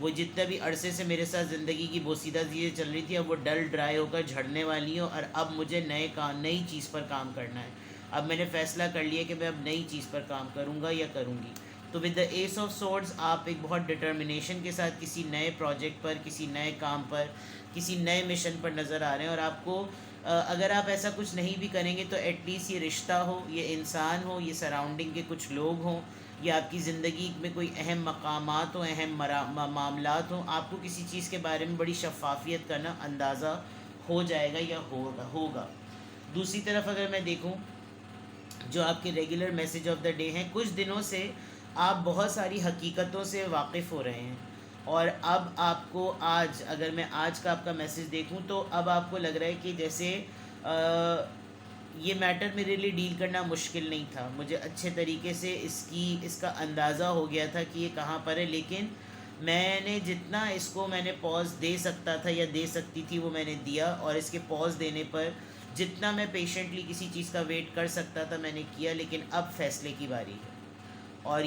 وہ جتنا بھی عرصے سے میرے ساتھ زندگی کی بوسیدہ چیزیں چل رہی تھی اب وہ ڈل ڈرائی ہو کر جھڑنے والی ہوں، اور اب مجھے نئی چیز پر کام کرنا ہے. اب میں نے فیصلہ کر لیا کہ میں اب نئی چیز پر کام کروں گا یا کروں گی. تو ود دا ایس آف سورڈز آپ ایک بہت ڈٹرمنیشن کے ساتھ کسی نئے پروجیکٹ پر، کسی نئے کام پر، کسی نئے مشن پر نظر آ رہے ہیں. اور آپ کو اگر آپ ایسا کچھ نہیں بھی کریں گے تو ایٹ لیسٹ یہ رشتہ ہو، یہ انسان ہو، یہ سراؤنڈنگ کے کچھ لوگ ہوں، یا آپ کی زندگی میں کوئی اہم مقامات ہوں، اہم معاملات ہوں، آپ کو کسی چیز کے بارے میں بڑی شفافیت کا نا اندازہ ہو جائے گا یا ہوگا. دوسری طرف اگر میں دیکھوں جو آپ کے regular message of the day ہیں، کچھ دنوں سے آپ بہت ساری حقیقتوں سے واقف ہو رہے ہیں، اور اب آپ کو اگر میں آج کا آپ کا میسیج دیکھوں تو اب آپ کو لگ رہا ہے کہ جیسے یہ میٹر میرے لیے ڈیل کرنا مشکل نہیں تھا، مجھے اچھے طریقے سے اس کا اندازہ ہو گیا تھا کہ یہ کہاں پر ہے، لیکن میں نے جتنا اس کو میں نے پاز دے سکتا تھا یا دے سکتی تھی وہ میں نے دیا، اور اس کے پاز دینے پر جتنا میں پیشنٹلی کسی چیز کا ویٹ کر سکتا تھا میں نے کیا. لیکن اب فیصلے کی باری ہے، اور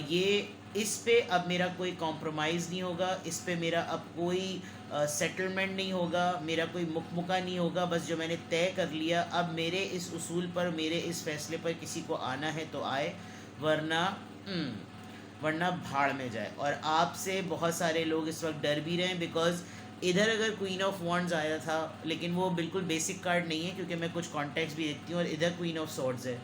اس پہ اب میرا کوئی کمپرومائز نہیں ہوگا، اس پہ میرا اب کوئی سیٹلمنٹ نہیں ہوگا، میرا کوئی مکمکہ نہیں ہوگا. بس جو میں نے طے کر لیا، اب میرے اس اصول پر، میرے اس فیصلے پر کسی کو آنا ہے تو آئے، ورنہ بھاڑ میں جائے. اور آپ سے بہت سارے لوگ اس وقت ڈر بھی رہے ہیں، بیکاز ادھر اگر کوئین آف وانڈز آیا تھا، لیکن وہ بالکل بیسک کارڈ نہیں ہے کیونکہ میں کچھ کانٹیکٹس بھی دیکھتی ہوں، اور ادھر کوئین آف سورڈز ہے.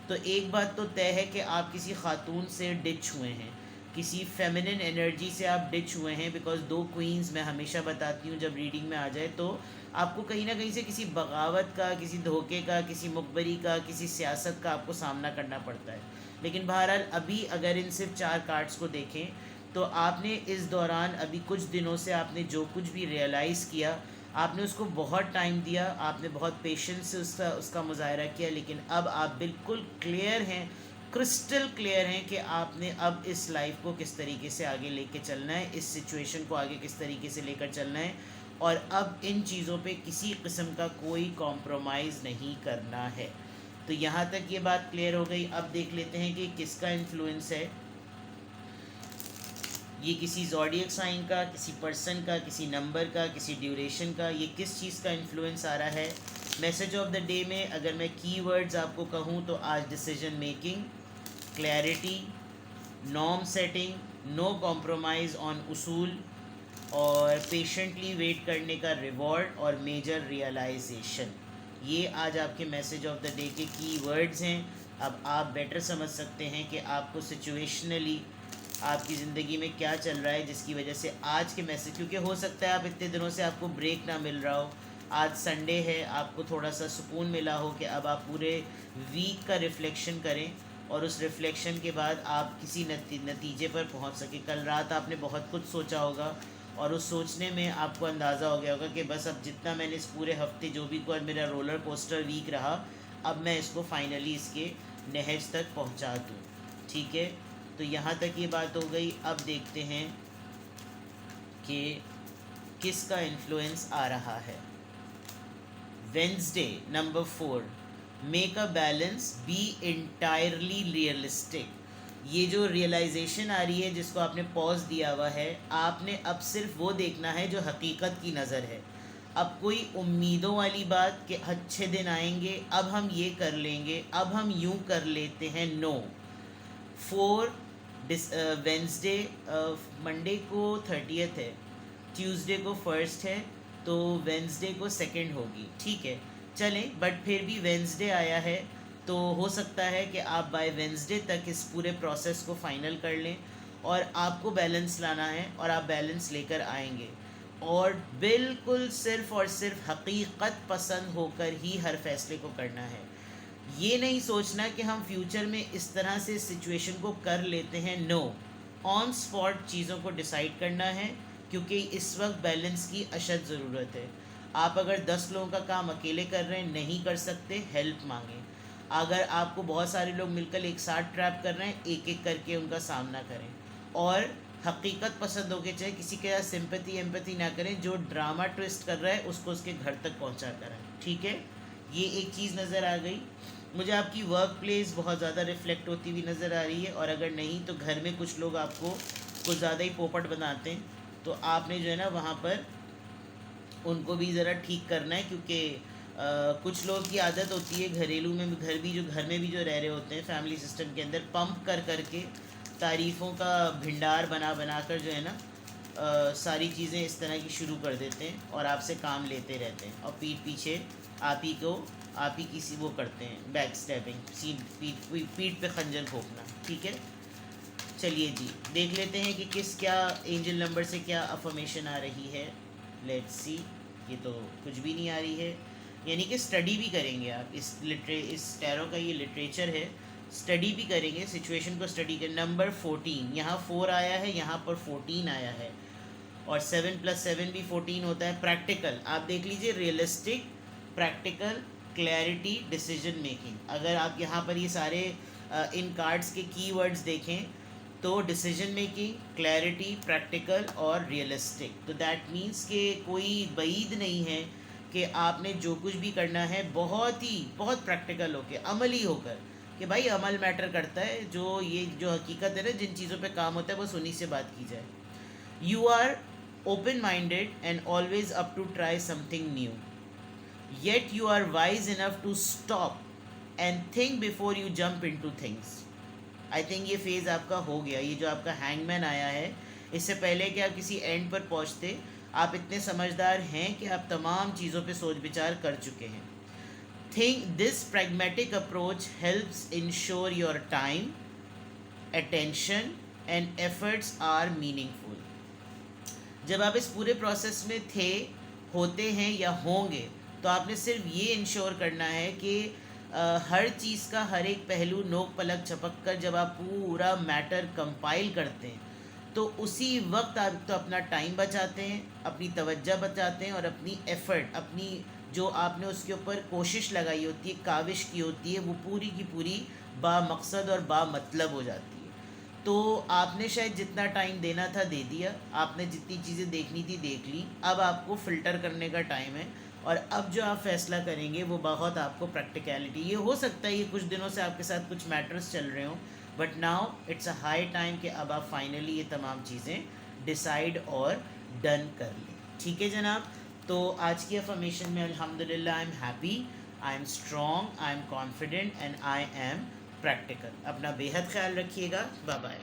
تو ایک بات تو طے ہے کہ آپ کسی خاتون سے ڈچ ہوئے ہیں، کسی فیمنن انرجی سے آپ ڈچ ہوئے ہیں، بیکاز 2 کوئینز میں ہمیشہ بتاتی ہوں جب ریڈنگ میں آ جائے تو آپ کو کہیں نہ کہیں سے کسی بغاوت کا، کسی دھوکے کا، کسی مخبری کا، کسی سیاست کا آپ کو سامنا کرنا پڑتا ہے. لیکن بہرحال ابھی اگر ان صرف 4 کارڈز کو دیکھیں تو آپ نے اس دوران ابھی کچھ دنوں سے آپ نے جو کچھ بھی ریئلائز کیا، آپ نے اس کو بہت ٹائم دیا، آپ نے بہت پیشنس سے اس کا مظاہرہ کیا، لیکن اب آپ بالکل کلیئر ہیں، کرسٹل کلیئر ہیں کہ آپ نے اب اس لائف کو کس طریقے سے آگے لے کے چلنا ہے، اس سچویشن کو آگے کس طریقے سے لے کر چلنا ہے، اور اب ان چیزوں پہ کسی قسم کا کوئی کمپرومائز نہیں کرنا ہے. تو یہاں تک یہ بات کلیئر ہو گئی. اب دیکھ لیتے ہیں کہ کس کا انفلوئنس ہے. یہ کسی زوڈیک سائن کا، کسی پرسن کا، کسی نمبر کا، کسی ڈیوریشن کا، یہ کس چیز کا انفلوئنس آ رہا ہے. میسیج آف دا ڈے میں اگر میں کی ورڈز آپ کو کہوں تو آج decision making, clarity, norm setting, no compromise on اصول، اور پیشنٹلی ویٹ کرنے کا ریوارڈ، اور میجر ریئلائزیشن. یہ آج آپ کے میسیج آف دا ڈے کے کی ورڈز ہیں. اب آپ بیٹر سمجھ سکتے ہیں کہ آپ کو سچویشنلی آپ کی زندگی میں کیا چل رہا ہے جس کی وجہ سے آج کے میسیج، کیونکہ ہو سکتا ہے آپ اتنے دنوں سے آپ کو بریک نہ مل رہا ہو، آج سنڈے ہے، آپ کو تھوڑا سا سکون ملا ہو کہ اب آپ پورے ویک کا ریفلیکشن کریں، اور اس ریفلیکشن کے بعد آپ کسی نتیجے پر پہنچ سکیں. کل رات آپ نے بہت کچھ سوچا ہوگا، اور اس سوچنے میں آپ کو اندازہ ہو گیا ہوگا کہ بس اب جتنا میں نے اس پورے ہفتے جو بھی کوئی میرا رولر کوسٹر ویک رہا، اب میں اس کو فائنلی اس کے نہج تک پہنچا دوں. ٹھیک ہے، تو یہاں تک یہ بات ہو گئی. اب دیکھتے ہیں کہ کس کا انفلوئنس آ رہا ہے. Wednesday number 4، make a balance, be entirely realistic. یہ جو ریئلائزیشن آ رہی ہے جس کو آپ نے پاز دیا ہوا ہے، آپ نے اب صرف وہ دیکھنا ہے جو حقیقت کی نظر ہے. اب کوئی امیدوں والی بات کہ اچھے دن آئیں گے، اب ہم یہ کر لیں گے، اب ہم یوں کر لیتے ہیں، نو. 4 وینسڈے، منڈے کو 30th ہے، ٹیوزڈے کو 1 ہے، تو وینسڈے کو 2 ہوگی. ٹھیک ہے، چلیں، بٹ پھر بھی وینسڈے آیا ہے تو ہو سکتا ہے کہ آپ بائی وینسڈے تک اس پورے پروسیس کو فائنل کر لیں، اور آپ کو بیلنس لانا ہے، اور آپ بیلنس لے کر آئیں گے، اور بالکل صرف اور صرف حقیقت پسند ہو کر ہی ہر فیصلے کو کرنا ہے. یہ نہیں سوچنا کہ ہم فیوچر میں اس طرح سے سچویشن کو کر لیتے ہیں، نو. آن اسپاٹ چیزوں کو ڈیسائیڈ کرنا ہے، کیونکہ اس وقت بیلنس کی اشد ضرورت ہے. آپ اگر 10 لوگوں کا کام اکیلے کر رہے ہیں، نہیں کر سکتے، ہیلپ مانگیں. اگر آپ کو بہت سارے لوگ مل کر ایک ساتھ ٹریپ کر رہے ہیں، ایک ایک کر کے ان کا سامنا کریں، اور حقیقت پسند ہو کے چاہے کسی کے ساتھ سمپتی ایمپتی نہ کریں. جو ڈرامہ ٹوسٹ کر رہا ہے اس کو اس کے گھر تک پہنچا کر آئیں. ٹھیک ہے، یہ ایک چیز نظر آ گئی. مجھے آپ کی ورک پلیس بہت زیادہ ریفلیکٹ ہوتی ہوئی نظر آ رہی ہے، اور اگر نہیں تو گھر میں کچھ لوگ آپ کو کچھ زیادہ ہی پوپٹ بناتے ہیں. تو آپ نے جو ہے نا وہاں پر ان کو بھی ذرا ٹھیک کرنا ہے، کیونکہ کچھ لوگ کی عادت ہوتی ہے گھریلو میں گھر میں بھی جو رہ رہے ہوتے ہیں فیملی سسٹم کے اندر، پمپ کر کر کے تعریفوں کا بھنڈار بنا بنا کر جو ہے نا ساری چیزیں اس طرح کی شروع کر دیتے ہیں اور آپ سے کام لیتے رہتے ہیں، اور پیٹھ پیچھے آپ ہی کسی وہ کرتے ہیں بیک اسٹیپنگ، پیٹھ پہ خنجر گھونپنا. ٹھیک ہے، چلیے جی دیکھ لیتے ہیں کہ کیا اینجل نمبر سے کیا افرمیشن آ رہی ہے. Let's see. یہ تو کچھ بھی نہیں آ رہی ہے، یعنی کہ اسٹڈی بھی کریں گے آپ اس ٹیرو کا، یہ لٹریچر ہے، اسٹڈی بھی کریں گے، سچویشن کو اسٹڈی کریں. نمبر 14 یہاں 4 آیا ہے، یہاں پر 14 آیا ہے، اور 7+7 بھی 14 ہوتا ہے. پریکٹیکل آپ دیکھ لیجئے، realistic, practical, clarity, decision making. اگر آپ یہاں پر یہ سارے ان کارڈز کے کی ورڈز دیکھیں تو ڈیسیجن میکنگ، کلیئرٹی، پریکٹیکل اور ریئلسٹک. تو دیٹ مینس کہ کوئی بعید نہیں ہے کہ آپ نے جو کچھ بھی کرنا ہے بہت پریکٹیکل ہو کے، عملی ہو کر، کہ بھائی عمل میٹر کرتا ہے. جو حقیقت ہے نا، جن چیزوں پہ کام ہوتا ہے بس انہی سے بات کی جائے. You are open-minded and always up to try something new. Yet you are wise enough to stop and think before you jump into things. I think یہ فیز آپ کا ہو گیا. یہ جو آپ کا ہینگ مین آیا ہے، اس سے پہلے کہ آپ کسی اینڈ پر پہنچتے، آپ اتنے سمجھدار ہیں کہ آپ تمام چیزوں پہ سوچ بچار کر چکے ہیں. Think this pragmatic approach helps ensure your time, attention and efforts are meaningful. جب آپ اس پورے پروسیس میں ہوتے ہیں یا ہوں گے، تو آپ نے صرف یہ انشور کرنا ہے کہ ہر چیز کا ہر ایک پہلو نوک پلک چھپک کر جب آپ پورا میٹر کمپائل کرتے ہیں تو اسی وقت آپ تو اپنا ٹائم بچاتے ہیں، اپنی توجہ بچاتے ہیں، اور اپنی ایفرٹ، اپنی جو آپ نے اس کے اوپر کوشش لگائی ہوتی ہے، کاوش کی ہوتی ہے، وہ پوری کی پوری با مقصد اور با مطلب ہو جاتی ہے. تو آپ نے شاید جتنا ٹائم دینا تھا دے دیا، آپ نے جتنی چیزیں دیکھنی تھی دیکھ لی. اب آپ کو فلٹر کرنے کا ٹائم ہے، اور اب جو آپ فیصلہ کریں گے وہ بہت آپ کو پریکٹیکلٹی. یہ ہو سکتا ہے یہ کچھ دنوں سے آپ کے ساتھ کچھ میٹرز چل رہے ہوں، but now it's a high time کہ اب آپ فائنلی یہ تمام چیزیں ڈیسائیڈ اور ڈن کر لیں. ٹھیک ہے جناب. تو آج کی افرمیشن میں الحمدللہ I am happy, I am strong, I am confident and I am practical. اپنا بے حد خیال رکھیے گا. Bye bye.